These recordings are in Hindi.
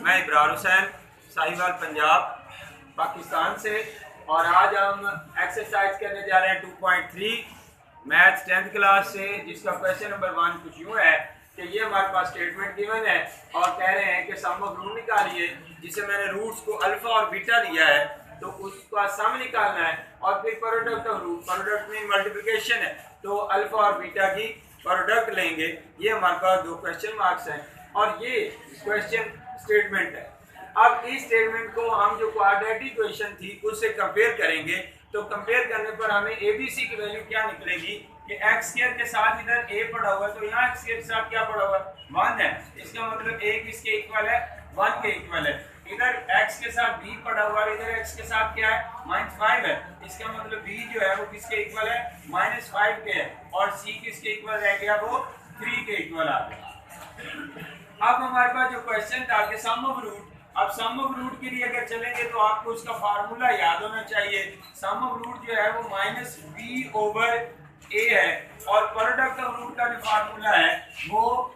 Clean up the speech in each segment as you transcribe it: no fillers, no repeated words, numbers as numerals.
मैं इब्रार हुसैन साहिवाल पंजाब पाकिस्तान से। और आज हम एक्सरसाइज करने जा रहे हैं 2.3 मैथ्स 10th क्लास से, जिसका क्वेश्चन नंबर 1 कुछ यूँ है कि ये हमारे पास स्टेटमेंट गिवन है और कह रहे हैं कि सम ऑफ रूट निकालिए, जिसे मैंने रूट्स को अल्फा और बीटा लिया है तो उसका सम निकालना है और फिर प्रोडक्ट ऑफ रूट, प्रोडक्ट में मल्टीप्लिकेशन है तो अल्फा और बीटा की प्रोडक्ट लेंगे। ये हमारे पास 2 क्वेश्चन मार्क्स हैं और ये क्वेश्चन स्टेटमेंट है। अब इस स्टेटमेंट को हम जो क्वाड्रेटिक इक्वेशन थी उससे कंपेयर करेंगे, तो कंपेयर करने पर हमें एबीसी की वैल्यू क्या निकलेगी कि एक्स स्क्वायर के साथ इधर ए पड़ा हुआ है तो यहाँ एक्स स्क्वायर के साथ क्या पड़ा हुआ है 1 है, इसका मतलब ए किसके इक्वल है 1 के इक्वल है। इधर x के साथ b पड़ा हुआ है, इधर x के साथ क्या है -5 है, इसका मतलब b जो है वो किसके इक्वल है -5 के है और c किसके इक्वल रह गया वो 3 के इक्वल आ गया। अब हमारे पास जो क्वेश्चन था कि सम ऑफ रूट, अब सम ऑफ रूट के लिए अगर चलेंगे तो आपको उसका फार्मूला याद होना चाहिए। सम ऑफ रूट जो है वो -b/a है और प्रोडक्ट ऑफ रूट का जो फार्मूला है वो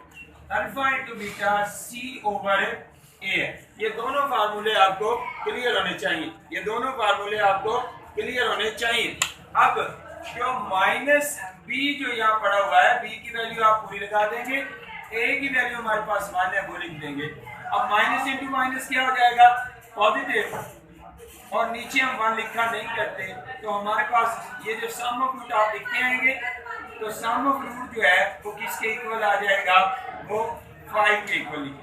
अल्फा × बीटा c/a है। ये दोनों फार्मूले आपको क्लियर होने चाहिए, ये दोनों फार्मूले आपको क्लियर होने चाहिए। अब जो -b जो यहाँ पड़ा हुआ है, b की वैल्यू आप पूरी लगा देंगे, a की वैल्यू हमारे पास 1 है वो लिख देंगे। अब माइनस इंटू माइनस क्या हो जाएगा पॉजिटिव, और नीचे हम 1 लिखा नहीं करते तो हमारे पास ये जो सम ऑफ रूट आप लिखते आएंगे तो सम ऑफ रूट जो है वो किसके इक्वल आ जाएगा वो 5 के इक्वल।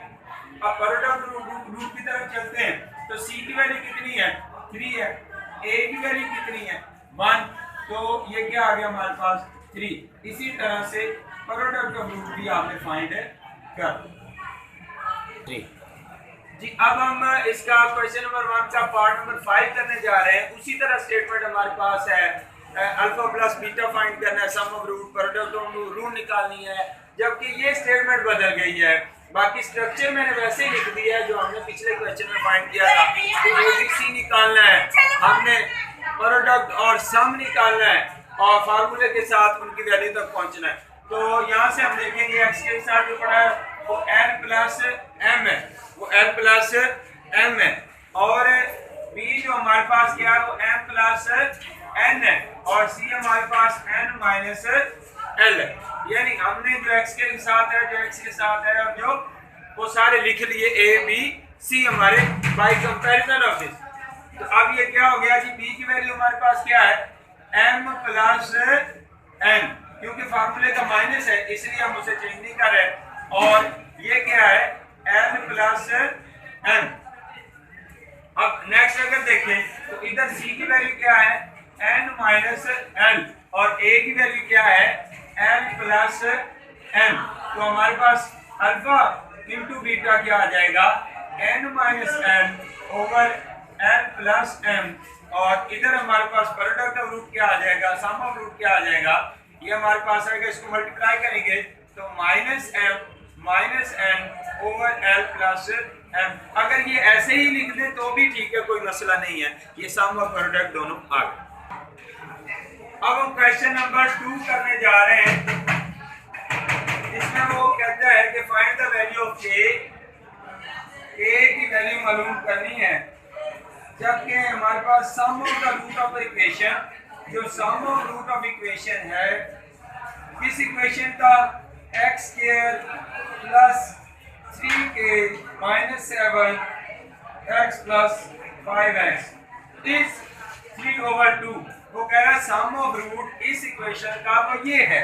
अब प्रोडक्ट रूट की तरफ चलते हैं तो c की वैल्यू कितनी है 3 है, a की वैल्यू कितनी है 1, तो ये क्या आ गया हमारे पास 3। इसी तरह से प्रोडक्ट ऑफ रूट भी आपने फाइंड कर जी। अब हम इसका क्वेश्चन नंबर 1 का पार्ट नंबर 5 करने जा रहे हैं। उसी तरह स्टेटमेंट हमारे पास है अल्फा प्लस बीटा फाइंड करना है, sum of root, product of root निकालनी है, जबकि ये स्टेटमेंट बदल गई है। बाकी स्ट्रक्चर मैंने वैसे ही लिख दिया है जो हमने पिछले क्वेश्चन में फाइंड किया था कि एबीसी निकालना है, हमने प्रोडक्ट और सम निकालना है और फार्मूले के साथ उनकी वैल्यू तक पहुंचना है। तो यहाँ से हम देखेंगे एक्स के साथ जो पड़ा है वो n प्लस m है, वो n प्लस m है और b जो हमारे पास क्या है वो m प्लस n है और c हमारे पास n माइनस l है। यानी हमने जो x के साथ है, जो x के साथ है और जो वो सारे लिख लिए a b c हमारे बाय कंपैरिजन ऑफ दिस। तो अब ये क्या हो गया जी, b की वैल्यू हमारे पास क्या है m प्लस n, क्योंकि फार्मूले का माइनस है इसलिए हम उसे चेंज नहीं कर रहे, और ये क्या है n प्लस m। अब नेक्स्ट अगर देखें तो इधर c की वैल्यू क्या है n माइनस l और a की वैल्यू क्या है n प्लस m। तो हमारे पास अल्फा इंटू बीटा क्या आ जाएगा n minus n over n plus m, और इधर हमारे पास प्रोडक्ट ऑफ रूट क्या आ जाएगा, सम ऑफ रूट क्या आ जाएगा, ये हमारे पास आएगा, इसको मल्टीप्लाई करेंगे तो minus m minus n over l plus m। अगर ये ऐसे ही लिख दें तो भी ठीक है, कोई मसला नहीं है, ये सम और प्रोडक्ट दोनों आ गए। अब हम क्वेश्चन नंबर 2 करने जा रहे हैं। इसमें वो कहता है कि find the value of a की वैल्यू मालूम करनी है, जबकि हमारे पास sum of the root of the equation, जो sum of root of equation है किस इक्वेशन का x square plus 3k minus 7x plus 5x is 3/2। वो कह रहा है सम ऑफ रूट इस इक्वेशन का वो ये है,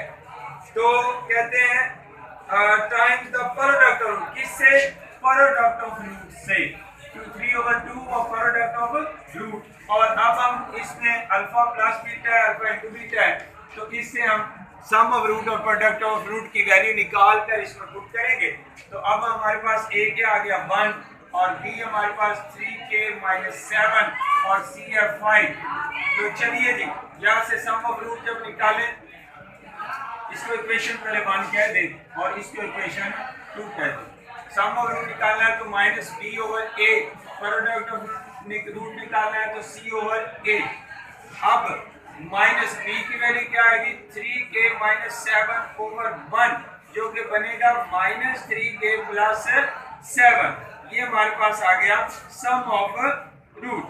तो कहते हैं times the product of root, किससे प्रोडक्ट ऑफ रूट से, 3/2 और प्रोडक्ट ऑफ रूट। और अब हम इसमें अल्फा प्लस बीटा है, अल्फा इंटू बीटा है, तो इससे हम सम ऑफ रूट और प्रोडक्ट ऑफ रूट की वैल्यू निकाल कर इसमें पुट करेंगे। तो अब हमारे पास a क्या आ गया 1 और b हमारे पास 3k माइनस 7 और c है 5। तो चलिए जी यहाँ से सम ऑफ रूट जब निकालें, इसको इक्वेशन पहले 1 कह दें और इसको इक्वेशन 2 कह दें। सम ऑफ रूट निकालना है तो minus b over a, product of root निकालना है तो c ओवर a। अब माइनस b की वैल्यू क्या आएगी 3k माइनस 7 ओवर 1, जो कि बनेगा -3k प्लस 7। ये हमारे पास आ गया सम ऑफ रूट।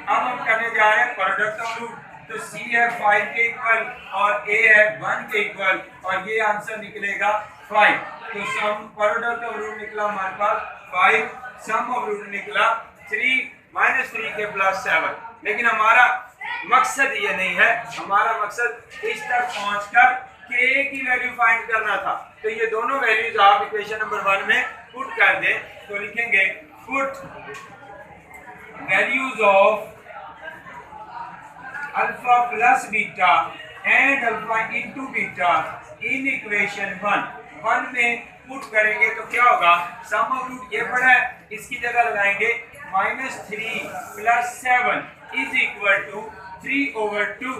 अब हम करने जा रहे हैं प्रोडक्ट ऑफ रूट। तो c है 5 के इक्वल और a है 1 के इक्वल और ये आंसर निकलेगा 5। तो सम प्रोडक्ट ऑफ रूट निकला हमारे पास 5, सम ऑफ रूट निकला 3 -3 के +7। लेकिन हमारा मकसद ये नहीं है, हमारा मकसद इस तक पहुंचकर k की वैल्यू फाइंड करना था। तो ये दोनों वैल्यूज आप इक्वेशन नंबर 1 में पुट कर दें। तो लिखेंगे put values of alpha plus beta and alpha into beta in equation 1 में पुट करेंगे तो क्या होगा, सम ऑफ रूट ये पड़ा है, इसकी जगह लगाएंगे -3 + 7 इज इक्वल टू 3/2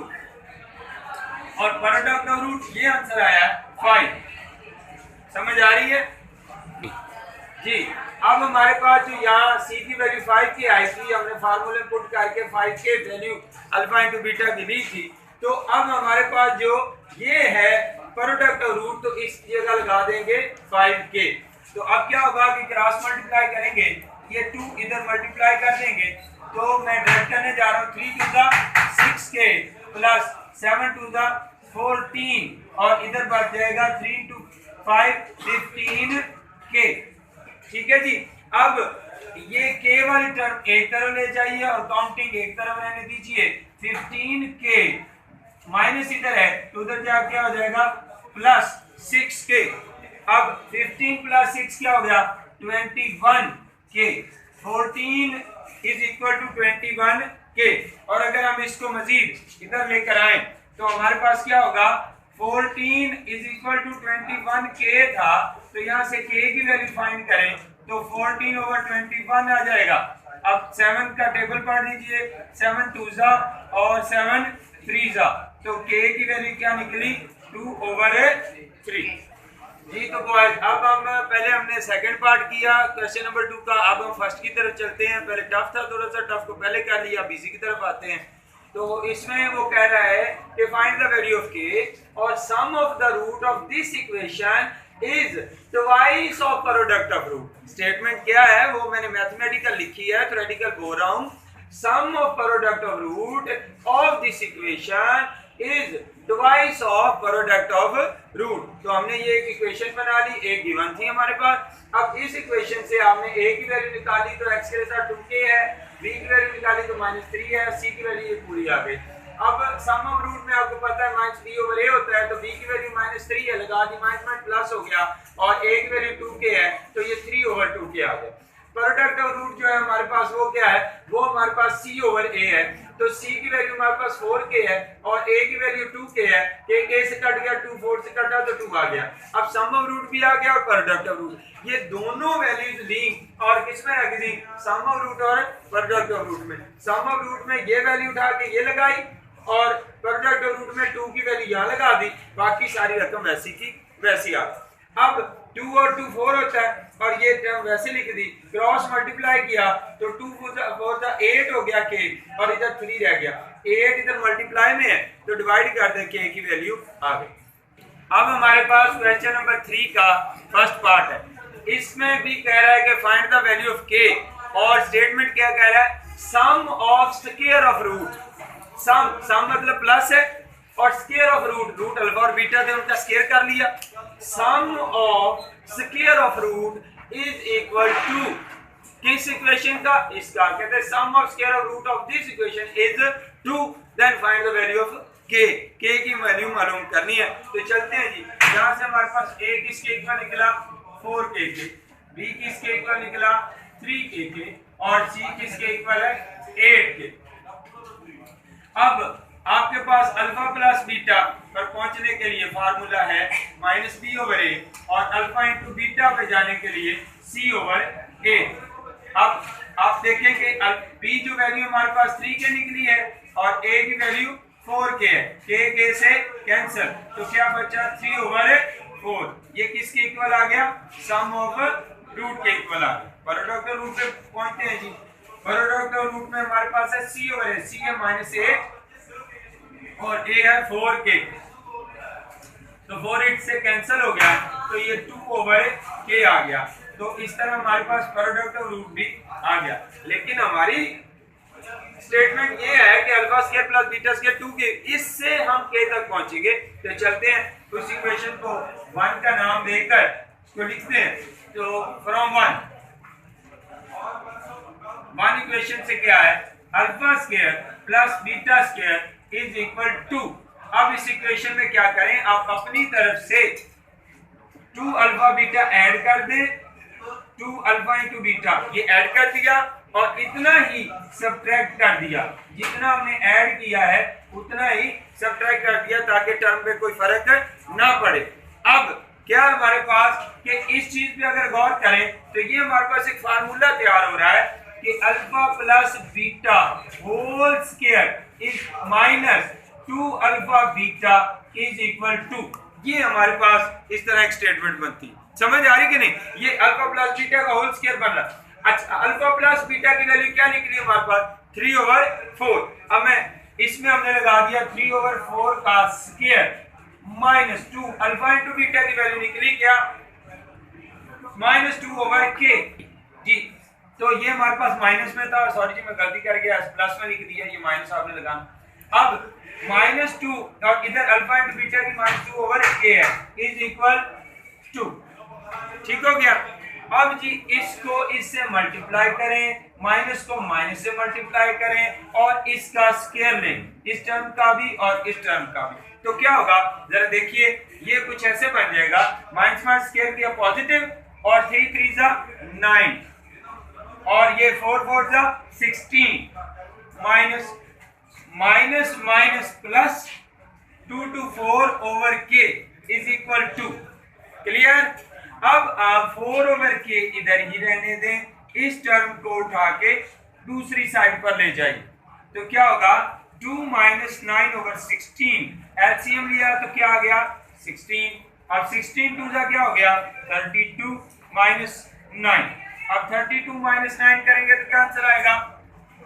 और प्रोडक्ट ऑफ रूट ये आंसर आया 5। समझ आ रही है जी। अब हमारे पास जो यहाँ c की वैल्यू 5 की आई थी, हमने फार्मूले पुट करके 5 के वैल्यू अल्फा इनटू बीटा की ली थी। तो अब हमारे पास जो ये है प्रोडक्ट ऑफ रूट, तो इस जगह लगा देंगे 5 के। तो अब क्या होगा कि क्रॉस मल्टीप्लाई करेंगे, ये 2 इधर मल्टीप्लाई कर देंगे। तो मैं डायरेक्ट करने जा रहा हूँ 3 टू द 6 के प्लस 7 टू द 14 और इधर बच जाएगा 3 टू 5 15 के। ठीक है जी। अब ये के वाली टर्म एक तरफ ले जाइए और काउंटिंग एक तरफ रहने दीजिए। 15 के माइनस इधर है तो उधर जाके क्या हो जाएगा +6 के। अब 15 + 6 क्या हो गया 21 के। 14 इज इक्वल टू 21 के। और अगर हम इसको मजीद इधर लेकर आए तो हमारे पास क्या होगा 14 इज इक्वल टू 21 के था। तो यहाँ से के की वैल्यू फाइंड करें तो 14/21 आ जाएगा। अब 7 का टेबल पढ़ लीजिए, 7 2 और 7 3 तो के की वैल्यू क्या निकली 2/3 जी। तो बॉयज अब हम पहले हमने सेकंड पार्ट किया क्वेश्चन नंबर 2 का। अब हम फर्स्ट की तरफ चलते हैं। पहले टफ था, थोड़ा सा टफ को पहले कर लिया, अब इसी की तरफ आते हैं। तो इसमें वो कह रहा है कि फाइंड द वैल्यू ऑफ के और sum of the root of this equation is twice of product of root. Statement क्या है वो मैंने मैथमेटिकल लिखी है, थ्योरेटिकल बोल रहा हूं। Sum of product of root of this equation is twice of product of root. तो हमने ये एक इक्वेशन बना ली, एक गिवन थी हमारे पास। अब इस इक्वेशन से हमने a की वैल्यू निकाली तो x के साथ 2k है, b की वैल्यू निकाली तो -3 है, c की वैल्यू ये पूरी आ गई। अब सम ऑफ रूट में आपको पता है -b/a होता है, तो b की वैल्यू -3 है, लगा दी माइनस प्लस हो गया और a की वैल्यू 2k है तो ये 3/2k आ गया। प्रोडक्ट ऑफ रूट जो है हमारे पास वो क्या है, वो हमारे पास c/a है। तो c की वैल्यू हमारे पास 4k है और a की वैल्यू 2k है। k से कट गया 2, 4 से कटा तो 2 आ गया। अब सम ऑफ रूट भी आ गया और प्रोडक्ट ऑफ रूट, ये दोनों वैल्यूज ली और किसमें रख दी, सम ऑफ रूट और प्रोडक्ट ऑफ रूट में। सम ऑफ रूट में ये वैल्यू उठा के ये लगाई और प्रोडक्ट ऑफ रूट में 2 की वैल्यू यहाँ लगा दी, बाकी सारी रकम वैसी की वैसी आ गई। अब 2 और 2 4 होता है और ये टर्म वैसे लिख दी, क्रॉस मल्टीप्लाई किया तो 2 4 8 हो गया k और इधर 3 रह गया। 8 इधर मल्टीप्लाई में है तो डिवाइड कर दें, k की वैल्यू आ गई। अब हमारे पास क्वेश्चन नंबर 3 का फर्स्ट पार्ट है। इसमें भी कह रहा है कि find the value of k और स्टेटमेंट क्या कह रहा है, sum of square of root. Sum मतलब प्लस है और square of root, root alpha और बीटा थे उनका स्क्वायर कर लिया। Sum of square of root is equal to किस इक्वेशन का, इसका। कहते हैं sum of square of root of this equation is 2, then find the value of k की वैल्यू मालूम करनी है। तो चलते हैं जी, यहां से हमारे पास a किसके इक्वल निकला 4k के, b किसके इक्वल निकला 3k के और c किसके इक्वल है 8 के। अब आपके पास अल्फा प्लस बीटा पर पहुंचने के लिए फार्मूला है -b/a और अल्फा इंटू बीटा पे जाने के लिए c/a। अब आप देखेंगे b जो वैल्यू हमारे पास 3k निकली है और a की वैल्यू 4k है, k से कैंसिल तो क्या बचा 3/4। ये किसके इक्वल आ गया, सम ऑफ रूट के इक्वल आ गया। प्रोडक्ट ऑफ रूट पे पहुंचते हैं जी। प्रोडक्ट ऑफ रूट में हमारे पास है c/a, c है -8 और a है 4k, तो 4 8 से कैंसिल हो गया तो ये 2/k आ गया। तो इस तरह हमारे पास प्रोडक्ट ऑफ रूट भी आ गया। लेकिन हमारी स्टेटमेंट ये है कि alpha square plus beta square 2 के, इससे हम के तक पहुंचेंगे। तो चलते हैं उस इक्वेशन को 1 का नाम देकर इसको लिखते हैं। तो फ्रॉम 1 इक्वेशन से क्या है, alpha square plus beta square is equal to, अब इस इक्वेशन में क्या करें, आप अपनी तरफ से 2 अल्फा बीटा ऐड कर दें, 2 अल्फा इंटू बीटा ये ऐड कर दिया और इतना ही सब्ट्रैक्ट कर दिया, जितना हमने ऐड किया है उतना ही सब्ट्रैक्ट कर दिया ताकि टर्म में कोई फर्क ना पड़े। अब क्या हमारे पास कि इस चीज पे अगर गौर करें तो ये हमारे पास एक फार्मूला तैयार हो रहा है कि alpha plus beta whole square is minus 2 alpha beta is equal to, ये हमारे पास इस तरह एक स्टेटमेंट बनती है। समझ आ रही कि नहीं, ये अल्फा प्लस बीटा का होल स्क्वायर बन रहा है। अच्छा, अल्फा प्लस बीटा की वैल्यू क्या निकली हमारे पास 3/4। अब मैं इसमें हमने लगा दिया 3/4 का square minus 2 alpha into beta की वैल्यू निकली क्या -2/k जी। तो ये हमारे पास माइनस में था, सॉरी जी मैं गलती कर गया, प्लस में लिख दिया, ये माइनस आपने लगाना। अब -2 और इधर अल्फा इंटू बीटा की -2/k है इज इक्वल टू, ठीक हो गया। अब जी इसको इससे मल्टीप्लाई करें, माइनस को माइनस से मल्टीप्लाई करें और इसका स्क्वायर लें, इस टर्म का भी और इस टर्म का भी, तो क्या होगा जरा देखिए, ये कुछ ऐसे बन जाएगा, माइनस माइनस स्क्वायर किया पॉजिटिव और 3 3 9 और ये 4 4 16 minus minus minus plus 2 to 4/k is equal to, clear. अब आप 4/k इधर ही रहने दें, इस टर्म को उठा के दूसरी साइड पर ले जाइए, तो क्या होगा 2 - 9/16, एलसीएम लिया तो क्या आ गया 16, अब 16 2 क्या हो गया 32 - 9, अब 32 - 9 करेंगे तो क्या आंसर आएगा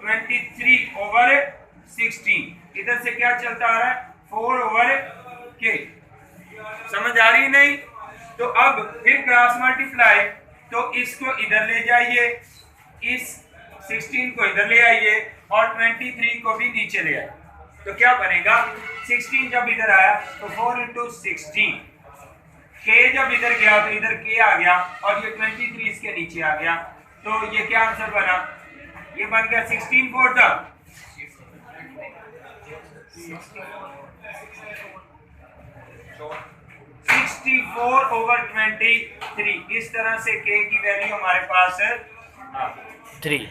23/16, इधर से क्या चलता आ रहा है 4/k, समझ आ रही नहीं। तो अब फिर क्रॉस मल्टीप्लाई, तो इसको इधर ले जाइए, इस 16 को इधर ले आइए और 23 को भी नीचे ले आइए, तो क्या बनेगा 16 जब इधर आया तो 4 × 16, k जब इधर गया तो इधर k आ गया और ये 23 इसके नीचे आ गया, तो ये क्या आंसर बना, ये बन गया 16 4 64/23, इस तरह से k की वैल्यू हमारे पास है 3।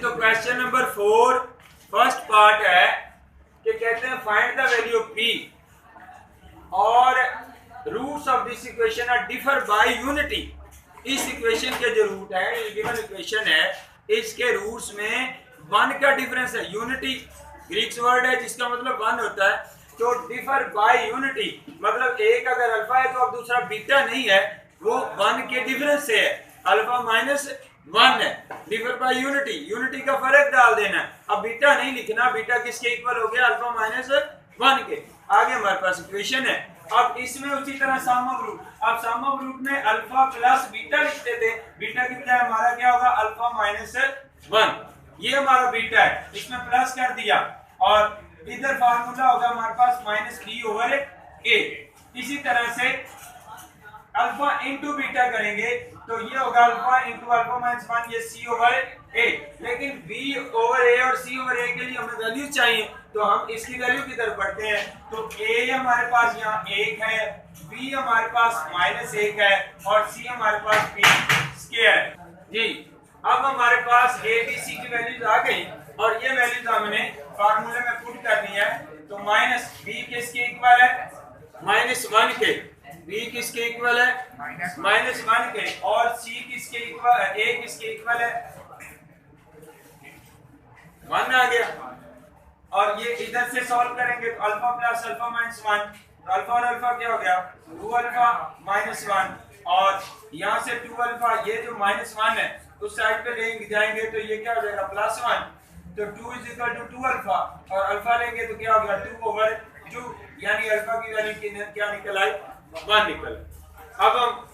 तो क्वेश्चन नंबर 4 फर्स्ट पार्ट है कि कहते हैं find the value of p और roots of this equation are differ by unity. इस इक्वेशन के जो रूट है, ये गिवन इक्वेशन है, इसके रूट्स में 1 का डिफरेंस है, यूनिटी ग्रीक वर्ड है जिसका मतलब 1 होता है, तो डिफर बाय यूनिटी मतलब एक अगर अल्फा है तो अब दूसरा बीटा नहीं है, वो 1 के डिफरेंस से है, अल्फा -1 है, डिफर बाय यूनिटी, यूनिटी का फर्क डाल देना है। अब बीटा नहीं लिखना, बीटा किसके इक्वल हो गया अल्फा -1 के। आगे हमारे पास इक्वेशन है, अब इसमें उसी तरह सम ऑफ रूट, अब सम ऑफ रूट में अल्फा प्लस बीटा लिखते थे, बीटा कितना है हमारा क्या होगा अल्फा -1, ये हमारा बीटा है, इसमें प्लस कर दिया और इधर फार्मूला होगा हमारे पास -b/a। इसी तरह से अल्फा इंटू बीटा करेंगे तो ये होगा अल्फा इंटू अल्फा -1, ये c/a, लेकिन b/a और c/a के लिए हमें वैल्यू चाहिए, तो हम इसकी वैल्यू की तरफ बढ़ते हैं, तो a हमारे पास यहाँ 1 है, b हमारे पास -1 है और c हमारे पास b² है जी। अब हमारे पास a b c की वैल्यूज आ गई और ये वैल्यूज हमने फार्मूले में पुट करनी है, तो -b किसके इक्वल है -1 के, b किसके इक्वल है -1 के और c किसके इक्वल है, a किसके इक्वल है 1 आ गया। और ये इधर से सॉल्व करेंगे तो अल्फा प्लस अल्फा -1, तो अल्फा और अल्फा क्या हो गया 2 अल्फा -1 और यहाँ से 2 अल्फा, ये जो -1 है उस साइड पे लेंगे जाएंगे तो ये क्या हो जाएगा +1, तो 2 = 2 अल्फा और अल्फा लेंगे तो क्या होगा 2/2, यानी अल्फा की वैल्यू क्या निकल आई 1 निकल। अब हम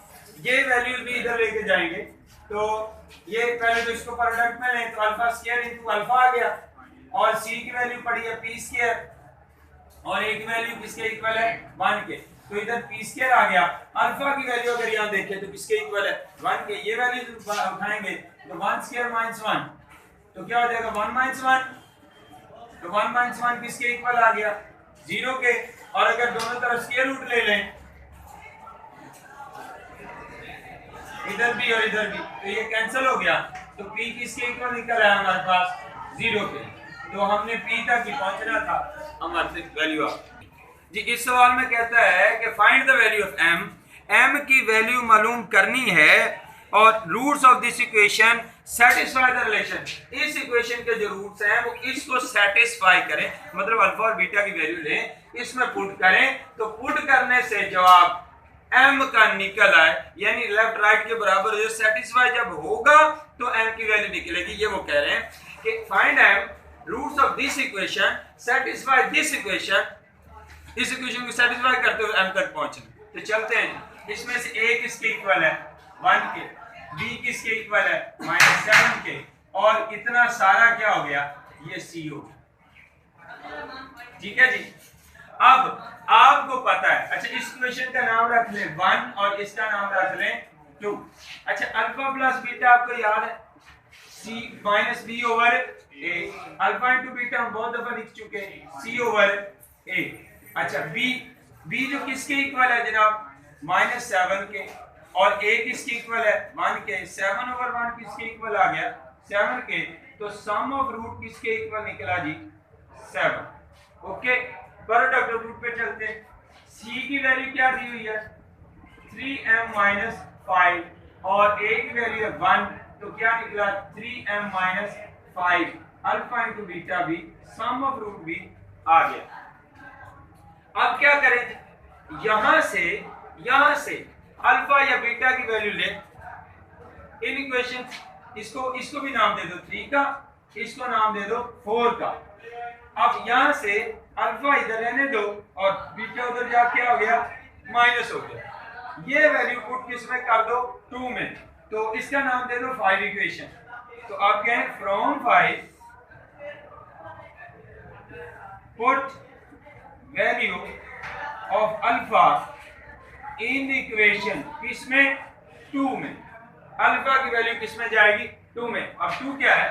ये वैल्यूज भी इधर लेके जाएंगे। तो ये पहले तो इसको प्रोडक्ट में लें तो अल्फा स्क्वायर इनटू अल्फा आ गया, और सी की वैल्यू पड़ी है पी स्क्वायर, और एक वैल्यू किसके इक्वल है 1 के, तो इधर पी स्क्वायर आ गया। अल्फा की वैल्यू अगर यहाँ देखें तो किसके इक्वल है 1 के, ये वैल्यू उठाएंगे तो 1 स्क्वायर माइनस 1 तो क्या हो जाएगा 1 माइनस 1, तो 1 माइनस 1 किसके इक्वल आ गया 0 के, और अगर दोनों तरफ स्क्वायर रूट ले लें इधर भी और इधर भी तो ये कैंसिल हो गया, तो p किसके इक्वल निकल आया हमारे पास 0 के। तो हमने p तक ही पहुंचना था, हमारे वैल्यू आ जी। इस सवाल में कहता है कि find the value of m, m की वैल्यू मालूम करनी है और roots of this equation satisfy the relation, इस इक्वेशन के जो रूट्स हैं वो इसको सेटिस्फाई करें, मतलब अल्फा और बीटा की वैल्यू लें, इसमें पुट करें, तो पुट करने से जवाब m का निकल आए, यानी लेफ्ट राइट के बराबर जो सेटिस्फाई जब होगा तो m की वैल्यू निकलेगी। ये वो कह रहे हैं कि find m roots of this equation satisfy this equation, इस इक्वेशन को सेटिस्फाई करते हुए m तक पहुंचना। तो चलते हैं, इसमें से a किसके इक्वल है 1 के, b किसके इक्वल है -7 के, और इतना सारा क्या हो गया ये c हो गया। ठीक है जी। अब आपको पता है, अच्छा इस इक्वेशन का नाम रख ले 1 और इसका नाम रख ले 2। अच्छा अल्फा प्लस बीटा आपको याद है c minus b over a, alpha into beta हम बहुत दफा लिख चुके हैं c ओवर a। अच्छा b जो किसके इक्वल है जनाब -7 के, और a किसके इक्वल है 1 के, 7 ओवर 1 किसके इक्वल आ गया 7 के, तो सम ऑफ रूट किसके इक्वल निकला जी 7। ओके, प्रोडक्ट ऑफ रूट पे चलते हैं। c की वैल्यू क्या दी हुई है 3m माइनस 5 और a की वैल्यू है 1, तो क्या निकला 3m minus 5, alpha into beta भी सम ऑफ रूट भी आ गया। अब क्या करें, यहां से अल्फा या बीटा की वैल्यू ले, इन इक्वेशन इसको भी नाम दे दो 3 का, इसको नाम दे दो 4 का। अब यहां से अल्फा इधर रहने दो और बीटा उधर जाके हो गया माइनस हो गया, ये वैल्यू पुट किस में कर दो 2 में, तो इसका नाम दे दो 5 इक्वेशन। तो आप कहें from 5 put value of alpha in equation किसमें 2 में, अल्फा की वैल्यू किसमें जाएगी 2 में। अब 2 क्या है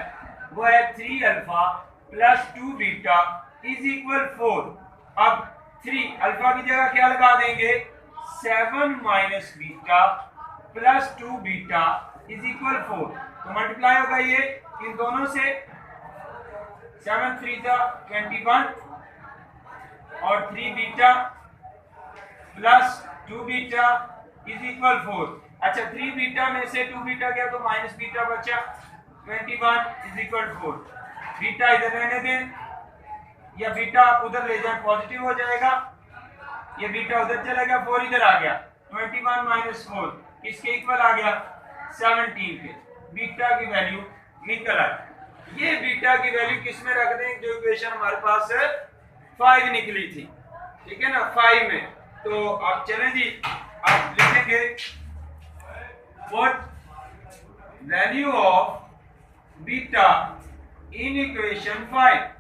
वो है 3 alpha plus 2 beta is equal 4। अब 3 अल्फा की जगह क्या लगा देंगे 7 minus beta plus 2 beta is equal 4, तो मल्टीप्लाई होगा ये इन दोनों से, 7 3 21 और 3 beta plus 2 beta is equal 4। अच्छा 3 बीटा में से 2 बीटा गया तो माइनस बीटा बचा, 21 इज इक्वल 4। बीटा इधर रहने दें, या बीटा आप उधर ले जाए पॉजिटिव हो जाएगा, ये बीटा उधर चलेगा 4 इधर आ गया, 21 माइनस 4 इसके इक्वल आ गया 17 के, बीटा की वैल्यू निकल आई। ये बीटा की वैल्यू किस में रख दें, जो इक्वेशन हमारे पास 5 निकली थी, ठीक है ना 5 में। तो आप चलें जी, आप लिखेंगे what value of beta in equation 5।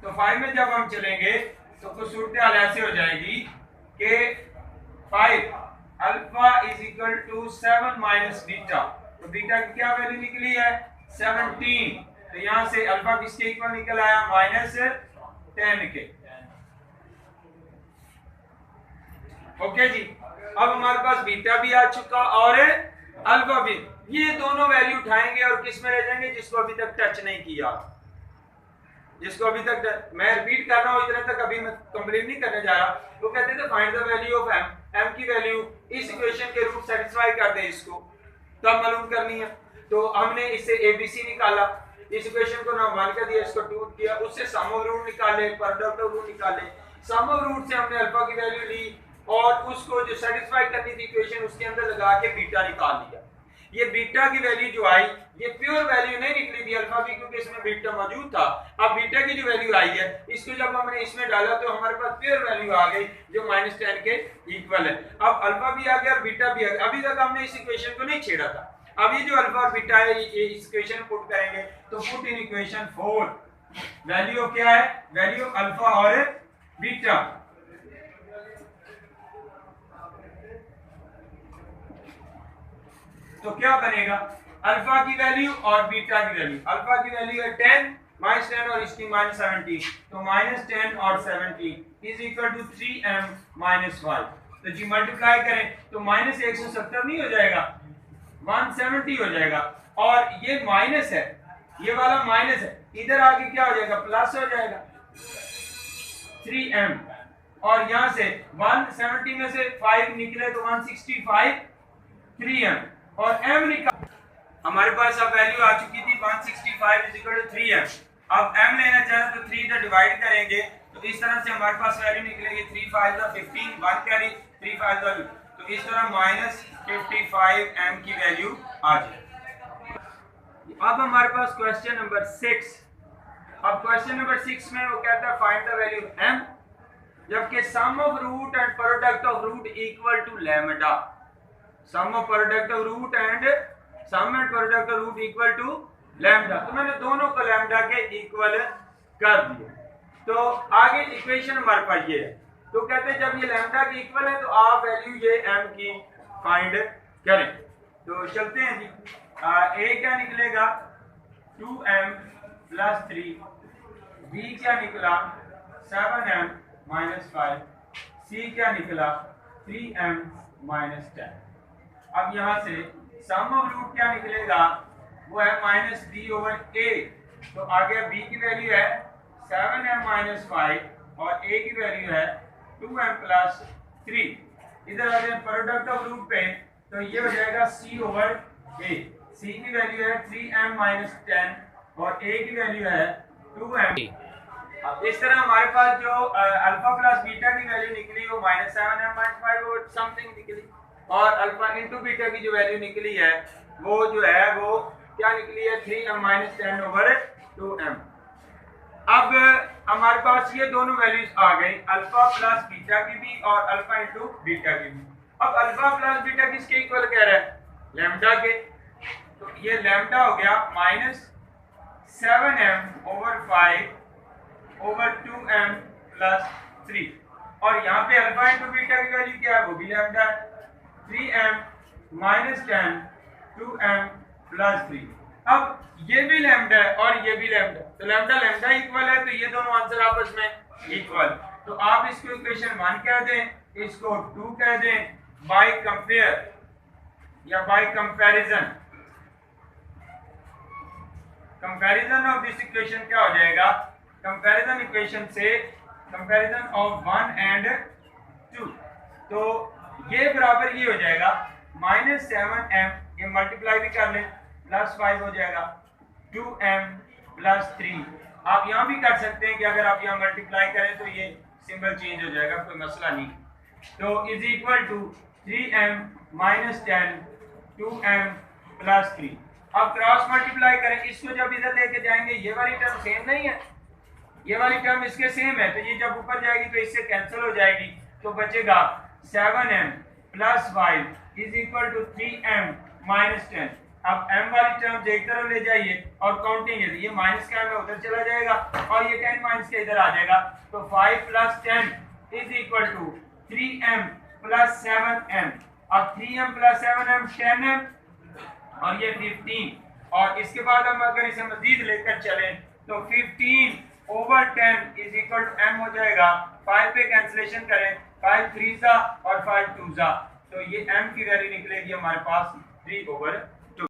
तो 5 में जब हम चलेंगे तो कुछ सूरत हाल ऐसे हो जाएगी कि 5 alpha is equal to 7 minus beta, तो बीटा की क्या वैल्यू निकली है 17, तो यहां से अल्फा किसके इक्वल निकल आया -10 के। ओके जी, अब हमारे पास बीटा भी आ चुका और अल्फा भी। ये दोनों वैल्यू उठाएंगे और किस में रह जाएंगे, जिसको अभी तक टच नहीं किया, जिसको अभी तक मैं रिपीट कर रहा हूं, इतने तक अभी मैं कंप्लीट नहीं करने जा रहा। वो कहते थे find the value of m की वैल्यू इस इक्वेशन के रूट सेटिस्फाई कर दे, इसको तब मालूम करनी है। तो हमने इससे abc निकाला, इस इक्वेशन को नाम 1 का दिया, इसको 2 किया, उससे सम ऑफ रूट निकाले, प्रोडक्ट ऑफ रूट निकाले, सम ऑफ रूट से हमने अल्फा की वैल्यू ली और उसको जो सेटिस्फाई करनी थी इक्वेशन उसके अंदर लगा के बीटा निकाल लिया। ये बीटा की वैल्यू जो आई ये प्योर वैल्यू नहीं निकली थी अल्फा की, क्योंकि इसमें बीटा मौजूद था, अब बीटा की जो वैल्यू आई है इसको जब हमने इसमें डाला तो हमारे पास प्योर वैल्यू आ गई जो -10 के इक्वल है। अब अल्फा भी आ गया और बीटा भी आ गया। अभी तक हमने इस इक्वेशन को नहीं छेड़ा था। अब ये जो अल्फा और बीटा है ये इस इक्वेशन में पुट करेंगे तो put in equation 4 value of क्या है, वैल्यू ऑफ अल्फा और बीटा। तो क्या बनेगा, अल्फा की वैल्यू और बीटा की वैल्यू। अल्फा की वैल्यू है 10 -10 और इसकी -17, तो -10 और 17 इज इक्वल टू 3m -5। तो जी मल्टीप्लाई करें तो -170 नहीं हो जाएगा, 170 हो जाएगा। और ये माइनस है, ये वाला माइनस है, इधर आके क्या हो जाएगा, प्लस हो जाएगा 3m। और यहां से 170 में से 5 निकले तो 165 3m और m निकाल। हमारे पास अब वैल्यू आ चुकी थी 165 इज इक्वल टू 3m। अब m लेना चाहे तो 3 से डिवाइड करेंगे तो इस तरह से हमारे पास वैल्यू निकलेगी 3 5 15 1 कैरी 3 5 तो इस तरह -55m की वैल्यू आ जाएगी। अब हमारे पास क्वेश्चन नंबर 6। अब क्वेश्चन नंबर 6 में वो कहता है find the value of m जबकि sum of root and product of root equal to lambda. Sum of product of root and sum and product of root equal to lambda. तो मैंने दोनों को लैम्डा के इक्वल कर दिया। तो आगे इक्वेशन हमारे पास ये है। तो कहते हैं जब ये लैम्डा के इक्वल है तो आप वैल्यू ये m की फाइंड करें। तो चलते हैं जी। a क्या निकलेगा 2m + 3, b क्या निकला 7m - 5, c क्या निकला 3m - 10। अब यहां से सम ऑफ रूट क्या निकलेगा, वो है -b/a। तो आगे b की वैल्यू है 7m - 5 और a की वैल्यू है 2m + 3। इधर आ जाए प्रोडक्ट ऑफ रूट पे तो ये हो जाएगा c/a। c की वैल्यू है 3m - 10 और a की वैल्यू है 2m। इस तरह हमारे पास जो अल्फा प्लस बीटा की वैल्यू निकली वो -7m - 5 और समथिंग निकली, और अल्फा इंटू बीटा की जो वैल्यू निकली है वो जो है वो क्या निकली है 3m - 10/2m। अब हमारे पास ये दोनों वैल्यूज आ गई, अल्फा प्लस बीटा की भी और अल्फा इंटू बीटा की भी। अब अल्फा प्लस बीटा किसके इक्वल कह रहा है, लैम्डा के। तो ये लैम्डा हो गया -7m/5/2m + 3 और यहाँ पे अल्फा इंटू बीटा की वैल्यू क्या है, वो भी लैम्डा है 3m - 10 2m + 3। अब ये भी लैम्डा है और ये भी लैम्डा, तो लैम्डा लैम्डा इक्वल है, तो ये दोनों आंसर आपस में इक्वल। तो आप इसको इक्वेशन 1 कह दें, इसको 2 कह दें, बाय कंपेयर या bye comparison. Comparison of this equation क्या हो जाएगा, कंपैरिजन इक्वेशन से कंपैरिजन ऑफ 1 एंड 2। तो ये बराबर ये हो जाएगा -7m, ये मल्टीप्लाई भी कर लें +5 हो जाएगा 2m + 3। आप यहाँ भी कर सकते हैं कि अगर आप यहाँ मल्टीप्लाई करें तो ये सिंबल चेंज हो जाएगा, कोई मसला नहीं। तो is equal to 3m - 10 2m + 3। अब क्रॉस मल्टीप्लाई करें, इसको जब इधर लेके जाएंगे ये वाली टर्म सेम नहीं है, ये वाली टर्म इसके सेम है, तो ये जब ऊपर जाएगी तो इससे कैंसिल हो जाएगी, तो बचेगा 7m + 5 is equal to 3m - 10। अब m वाली टर्म एक तरफ ले जाइए और काउंटिंग है, ये माइनस का है उधर चला जाएगा और ये 10 माइनस के इधर आ जाएगा। तो 5 + 10 is equal to 3m + 7m। अब 3m + 7m 10m और ये 15, और इसके बाद हम अगर इसे मजीद लेकर चलें तो 15/10 इज इक्वल टू m हो जाएगा। 5 पे कैंसिलेशन करें, 5 3 और 5 2, तो ये m की वैल्यू निकलेगी हमारे पास 3/10।